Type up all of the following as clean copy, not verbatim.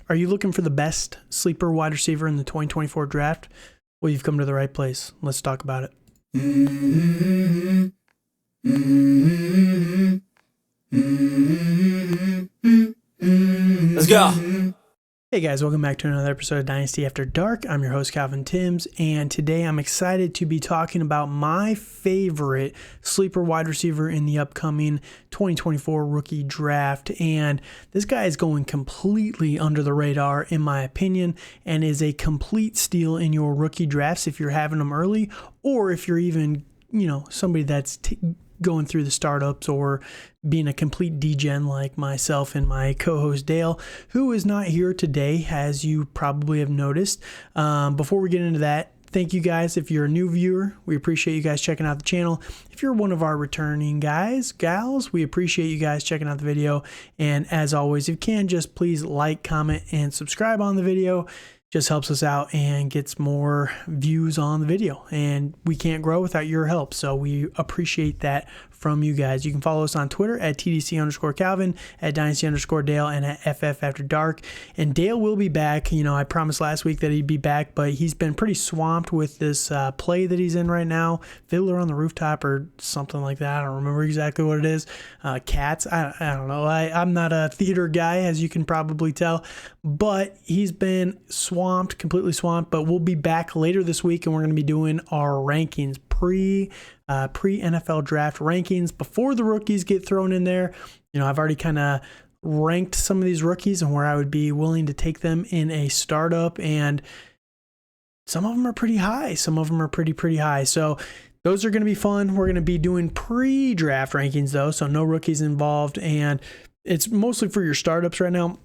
Are you looking for the best sleeper wide receiver in the 2024 draft? Well, you've come to the right place. Let's talk about it. Let's go. Hey guys, welcome back to another episode of Dynasty After Dark. I'm your host, Calvin Timms, and today I'm excited to be talking about my favorite sleeper wide receiver in the upcoming 2024 rookie draft. And this guy is going completely under the radar, in my opinion, and is a complete steal in your rookie drafts if you're having them early, or if you're even, somebody that's going through the startups or being a complete degen like myself and my co-host Dale, who is not here today, as you probably have noticed. Before we get into that, thank you guys. If you're a new viewer, we appreciate you guys checking out the channel. If you're one of our returning gals, we appreciate you guys checking out the video. And as always, if you can, just please like, comment, and subscribe on the video. Just helps us out and gets more views on the video, and we can't grow without your help, so we appreciate that from you guys. You can follow us on Twitter at TDC_Calvin, at Dynasty_Dale, and at FF After Dark. And Dale will be back. I promised last week that he'd be back, but he's been pretty swamped with this play that he's in right now, Fiddler on the Rooftop or something like that. I don't remember exactly what it is. Cats, I don't know. I'm not a theater guy, as you can probably tell, but he's been completely swamped. But we'll be back later this week, and we're going to be doing our rankings, pre-NFL draft rankings before the rookies get thrown in there. I've already kind of ranked some of these rookies and where I would be willing to take them in a startup, and some of them are pretty high. Some of them are pretty high. So those are going to be fun. We're going to be doing pre-draft rankings though, so no rookies involved, and it's mostly for your startups right now.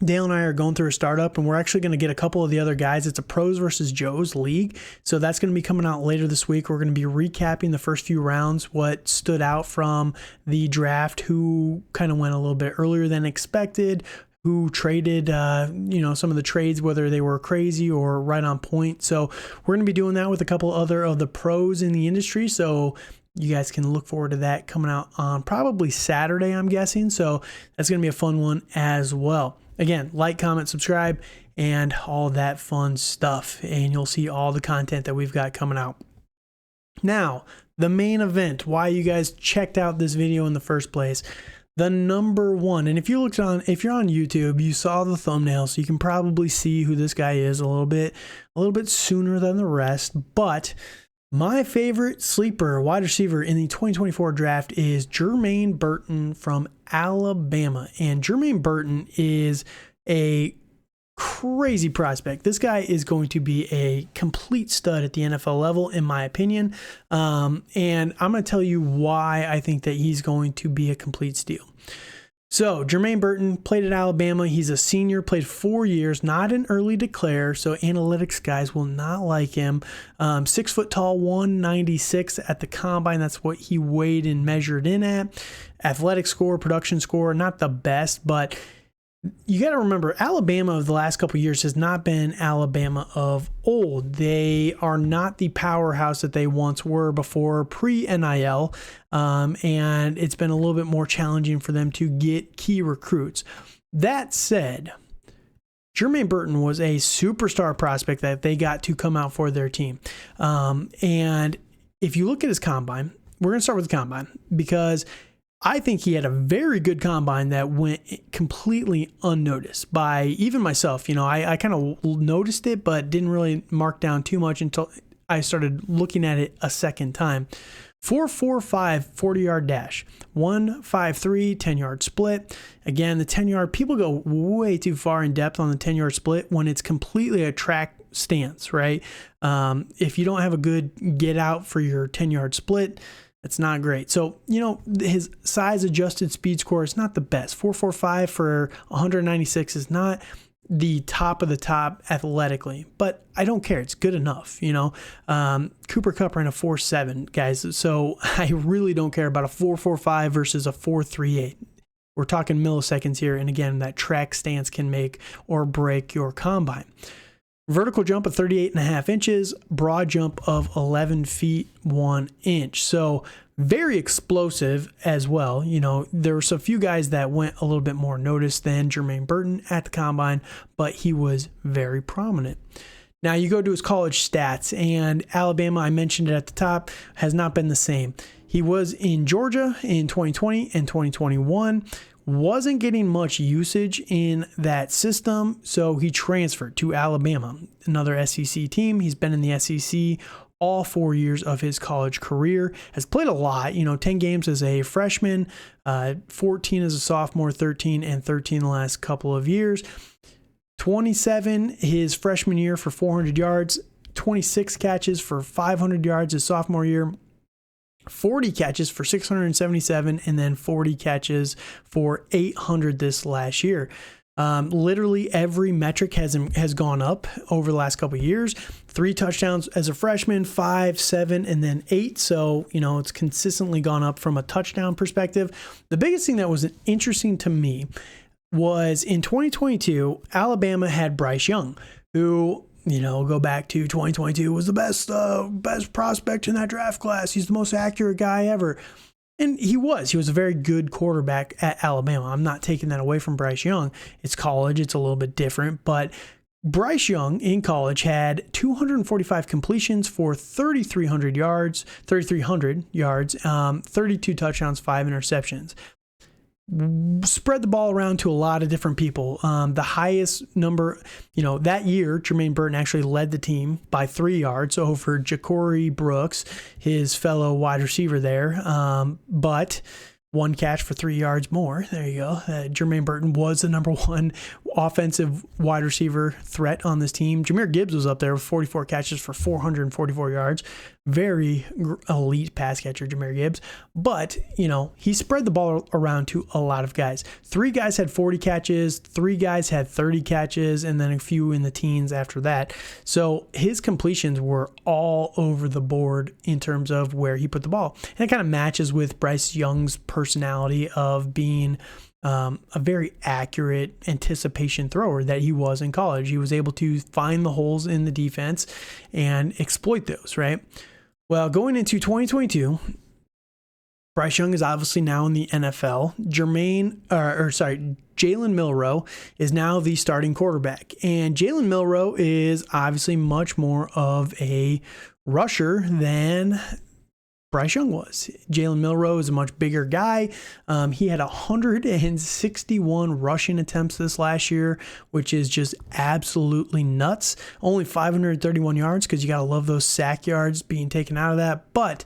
Dale and I are going through a startup, and we're actually going to get a couple of the other guys. It's a pros versus Joes league, so that's going to be coming out later this week. We're going to be recapping the first few rounds, what stood out from the draft, who kind of went a little bit earlier than expected, who traded, some of the trades, whether they were crazy or right on point. So we're going to be doing that with a couple other of the pros in the industry, so you guys can look forward to that coming out on probably Saturday, I'm guessing. So that's going to be a fun one as well. Again, like, comment, subscribe, and all that fun stuff, and you'll see all the content that we've got coming out. Now, the main event, why you guys checked out this video in the first place, the number one, and if you're on YouTube, you saw the thumbnail, so you can probably see who this guy is a little bit sooner than the rest. But my favorite sleeper wide receiver in the 2024 draft is Jermaine Burton from Alabama. And Jermaine Burton is a crazy prospect. This guy is going to be a complete stud at the NFL level, in my opinion. And I'm going to tell you why I think that he's going to be a complete steal. So Jermaine Burton played at Alabama. He's a senior, played 4 years, not an early declare, so analytics guys will not like him. 6 foot tall, 196 at the combine. That's what he weighed and measured in at. Athletic score, production score, not the best, but you got to remember, Alabama of the last couple of years has not been Alabama of old. They are not the powerhouse that they once were before pre-NIL, and it's been a little bit more challenging for them to get key recruits. That said, Jermaine Burton was a superstar prospect that they got to come out for their team. And if you look at his combine, we're going to start with the combine because I think he had a very good combine that went completely unnoticed by even myself. I kind of noticed it, but didn't really mark down too much until I started looking at it a second time. 4.45 40-yard dash, 1.53 10-yard split. Again, the 10-yard, people go way too far in depth on the 10-yard split when it's completely a track stance, right? If you don't have a good get out for your 10-yard split, it's not great. So, his size adjusted speed score is not the best. 4.45 for 196 is not the top of the top athletically, but I don't care. It's good enough, Cooper Kupp ran a 4.7, guys. So I really don't care about a 4.45 versus a 4.38. We're talking milliseconds here. And again, that track stance can make or break your combine. vertical jump of 38.5 inches, broad jump of 11 feet 1 inch. So very explosive as well. You know, there were a few guys that went a little bit more noticed than Jermaine Burton at the combine, but he was very prominent. Now you go to his college stats, and Alabama, I mentioned it at the top, has not been the same. He was in Georgia in 2020 and 2021, wasn't getting much usage in that system, so he transferred to Alabama, another SEC team. He's been in the SEC all 4 years of his college career, has played a lot, 10 games as a freshman, 14 as a sophomore, 13 and 13 the last couple of years. 27 his freshman year for 400 yards, 26 catches for 500 yards his sophomore year, 40 catches for 677, and then 40 catches for 800 this last year. Literally every metric has gone up over the last couple of years. 3 touchdowns as a freshman, 5, 7, and then 8. So, it's consistently gone up from a touchdown perspective. The biggest thing that was interesting to me was in 2022, Alabama had Bryce Young, who, go back to 2022, was the best prospect in that draft class. He's the most accurate guy ever. And he was a very good quarterback at Alabama. I'm not taking that away from Bryce Young. It's college. It's a little bit different. But Bryce Young in college had 245 completions for 3,300 yards, 32 touchdowns, 5 interceptions. Spread the ball around to a lot of different people. The highest number, that year, Jermaine Burton actually led the team by 3 yards over Ja'Cory Brooks, his fellow wide receiver there. But 1 catch for 3 yards more. There you go. Jermaine Burton was the number 1 offensive wide receiver threat on this team. Jahmyr Gibbs was up there with 44 catches for 444 yards. Very elite pass catcher, Jahmyr Gibbs. But, he spread the ball around to a lot of guys. 3 guys had 40 catches, 3 guys had 30 catches, and then a few in the teens after that. So his completions were all over the board in terms of where he put the ball. And it kind of matches with Bryce Young's personality of being a very accurate anticipation thrower that he was in college. He was able to find the holes in the defense and exploit those, right? Well, going into 2022, Bryce Young is obviously now in the NFL. Jalen Milroe is now the starting quarterback. And Jalen Milroe is obviously much more of a rusher than Bryce Young was. Jalen Milroe is a much bigger guy. He had 161 rushing attempts this last year, which is just absolutely nuts. Only 531 yards, because you got to love those sack yards being taken out of that. But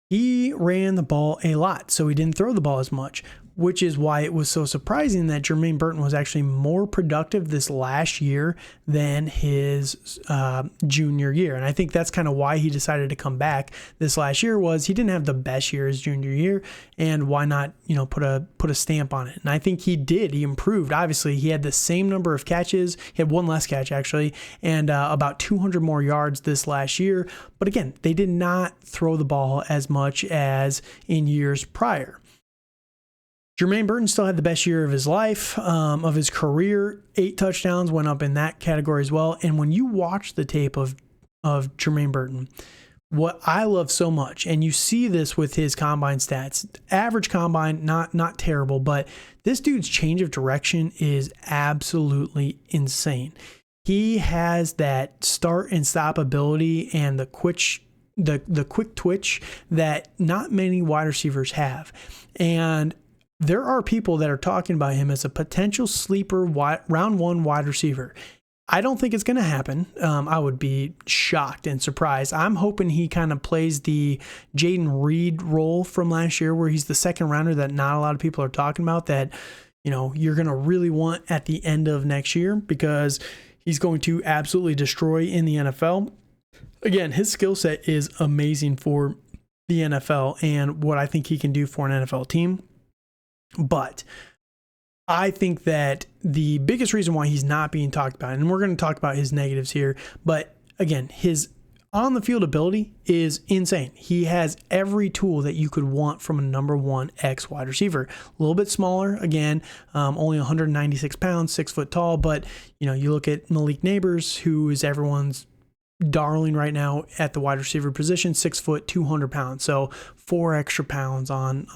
he ran the ball a lot, so he didn't throw the ball as much, which is why it was so surprising that Jermaine Burton was actually more productive this last year than his junior year. And I think that's kind of why he decided to come back this last year. Was he didn't have the best year his junior year, and why not, put a stamp on it? And I think he did. He improved. Obviously, he had the same number of catches. He had 1 less catch, actually, and about 200 more yards this last year. But again, they did not throw the ball as much as in years prior. Jermaine Burton still had the best year of his life, of his career. 8 touchdowns went up in that category as well. And when you watch the tape of Jermaine Burton, what I love so much, and you see this with his combine stats, average combine, not terrible, but this dude's change of direction is absolutely insane. He has that start and stop ability and the quick twitch that not many wide receivers have. And there are people that are talking about him as a potential sleeper round 1 wide receiver. I don't think it's going to happen. I would be shocked and surprised. I'm hoping he kind of plays the Jaden Reed role from last year, where he's the second rounder that not a lot of people are talking about, that you're going to really want at the end of next year, because he's going to absolutely destroy in the NFL. Again, his skill set is amazing for the NFL and what I think he can do for an NFL team. But I think that the biggest reason why he's not being talked about, and we're going to talk about his negatives here, but again, his on the field ability is insane. He has every tool that you could want from a number 1 X wide receiver. A little bit smaller, again, only 196 pounds, 6 foot tall. But, you look at Malik Neighbors, who is everyone's darling right now at the wide receiver position, 6 foot, 200 pounds. So 4 extra pounds on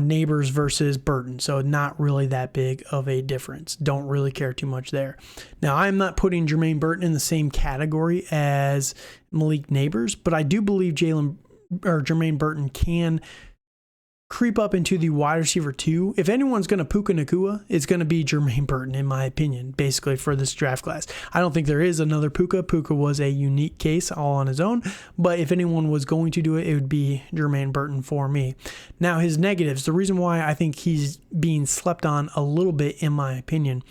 Neighbors versus Burton. So not really that big of a difference. Don't really care too much there. Now, I'm not putting Jermaine Burton in the same category as Malik Neighbors, but I do believe Jermaine Burton can creep up into the wide receiver 2. If anyone's going to Puka Nacua, it's going to be Jermaine Burton, in my opinion, basically for this draft class. I don't think there is another Puka. Puka was a unique case all on his own, but if anyone was going to do it, it would be Jermaine Burton for me. Now, his negatives, the reason why I think he's being slept on a little bit, in my opinion,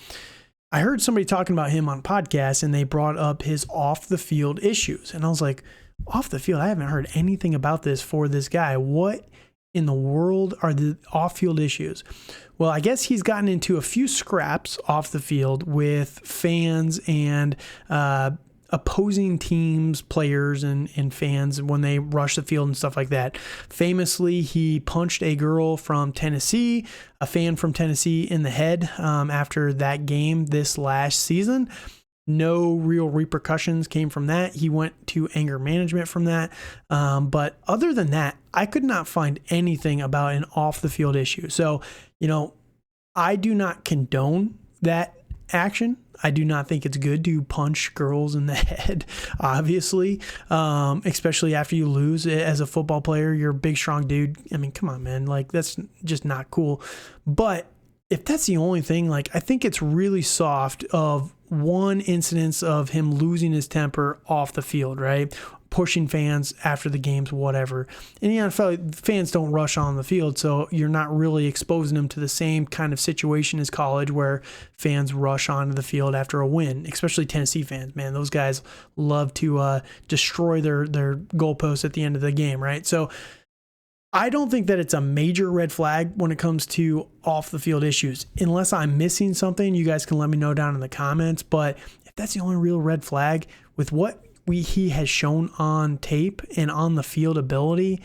I heard somebody talking about him on podcasts, and they brought up his off-the-field issues, and I was like, off the field? I haven't heard anything about this for this guy. What in the world are the off-field issues? Well, I guess he's gotten into a few scraps off the field with fans and opposing teams, players, and fans when they rush the field and stuff like that. Famously, he punched a girl from Tennessee, a fan from Tennessee, in the head after that game this last season. No real repercussions came from that. He went to anger management from that. But other than that, I could not find anything about an off-the-field issue. So, I do not condone that action. I do not think it's good to punch girls in the head, obviously, especially after you lose as a football player. You're a big, strong dude. I mean, come on, man. Like, that's just not cool. But if that's the only thing, like, I think it's really soft of one incidence of him losing his temper off the field, right? Pushing fans after the games, whatever. In the NFL, fans don't rush on the field, so you're not really exposing them to the same kind of situation as college where fans rush onto the field after a win, especially Tennessee fans. Man, those guys love to destroy their goalposts at the end of the game, right? So I don't think that it's a major red flag when it comes to off the field issues. Unless I'm missing something, you guys can let me know down in the comments. But if that's the only real red flag with what he has shown on tape and on the field ability,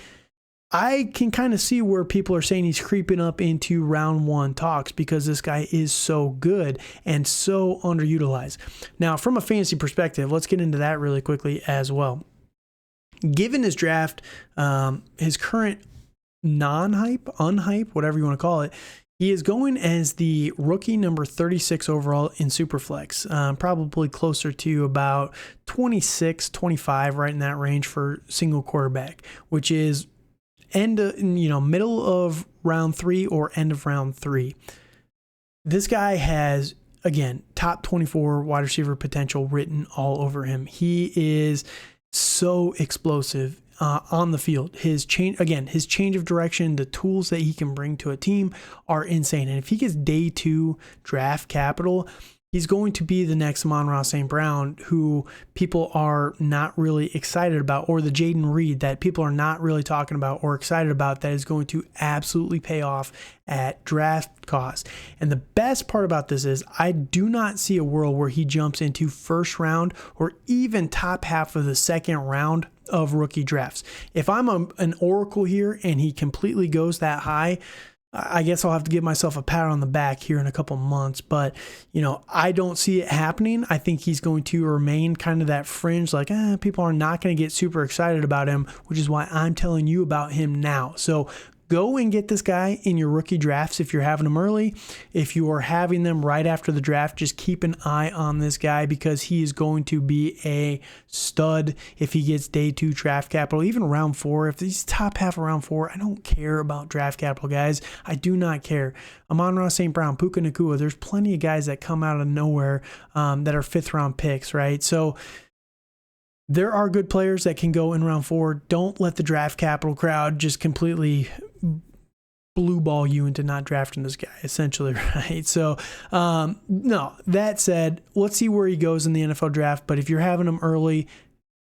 I can kind of see where people are saying he's creeping up into round 1 talks because this guy is so good and so underutilized. Now, from a fantasy perspective, let's get into that really quickly as well. Given his draft, his current unhype, whatever you want to call it, he is going as the rookie number 36 overall in Superflex, probably closer to about 26, 25, right in that range for single quarterback, which is middle of round 3 or end of round 3. This guy has, again, top 24 wide receiver potential written all over him. He is so explosive on the field. His change of direction, the tools that he can bring to a team are insane. And if he gets day 2 draft capital, he's going to be the next Amon-Ra St. Brown, who people are not really excited about, or the Jaden Reed that people are not really talking about or excited about, that is going to absolutely pay off at draft cost. And the best part about this is I do not see a world where he jumps into first round or even top half of the second round of rookie drafts. If I'm an oracle here and he completely goes that high, I guess I'll have to give myself a pat on the back here in a couple months, but I don't see it happening. I think he's going to remain kind of that fringe, like people are not going to get super excited about him, which is why I'm telling you about him now. So go and get this guy in your rookie drafts if you're having them early. If you are having them right after the draft, just keep an eye on this guy because he is going to be a stud if he gets day 2 draft capital, even round 4. If he's top half of round 4, I don't care about draft capital, guys. I do not care. Amon-Ra St. Brown, Puka Nacua, there's plenty of guys that come out of nowhere that are 5th round picks, right? So there are good players that can go in round 4. Don't let the draft capital crowd just completely blue ball you into not drafting this guy, essentially, right? So, no, that said, let's see where he goes in the NFL draft. But if you're having him early,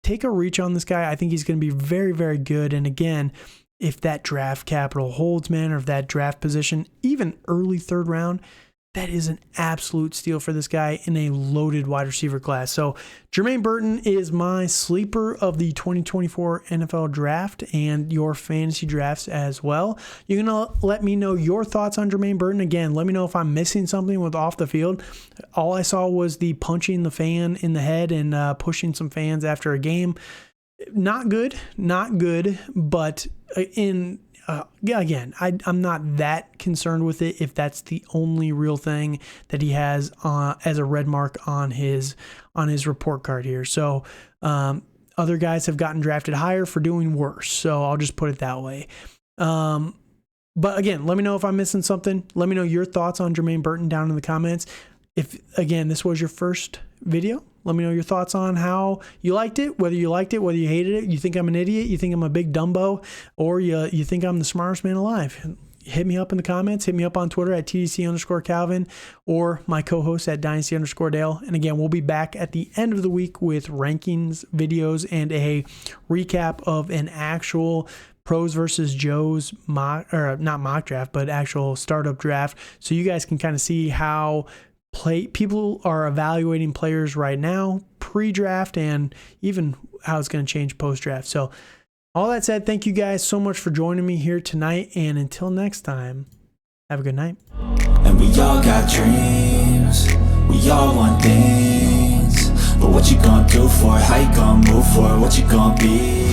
take a reach on this guy. I think he's going to be very, very good. And again, if that draft capital holds, man, or if that draft position, even early 3rd round, that is an absolute steal for this guy in a loaded wide receiver class. So Jermaine Burton is my sleeper of the 2024 NFL draft and your fantasy drafts as well. You're going to let me know your thoughts on Jermaine Burton. Again, let me know if I'm missing something with off the field. All I saw was the punching the fan in the head and pushing some fans after a game. Not good, but again, I'm not that concerned with it if that's the only real thing that he has as a red mark on his report card here. So other guys have gotten drafted higher for doing worse. So I'll just put it that way. But again, let me know if I'm missing something. Let me know your thoughts on Jermaine Burton down in the comments. If, again, this was your first video, let me know your thoughts on how you liked it, whether you hated it, you think I'm an idiot, you think I'm a big Dumbo, or you think I'm the smartest man alive. Hit me up in the comments. Hit me up on Twitter at TDC_Calvin or my co-host at Dynasty_Dale. And again, we'll be back at the end of the week with rankings videos and a recap of an actual Pros versus Joe's not mock draft, but actual startup draft. So you guys can kind of see how people are evaluating players right now, pre-draft, and even how it's going to change post-draft. So all that said, thank you guys so much for joining me here tonight. And until next time, have a good night. And we all got dreams, we all want things, but what you gonna do for it? How you gonna move for it? What you gonna be?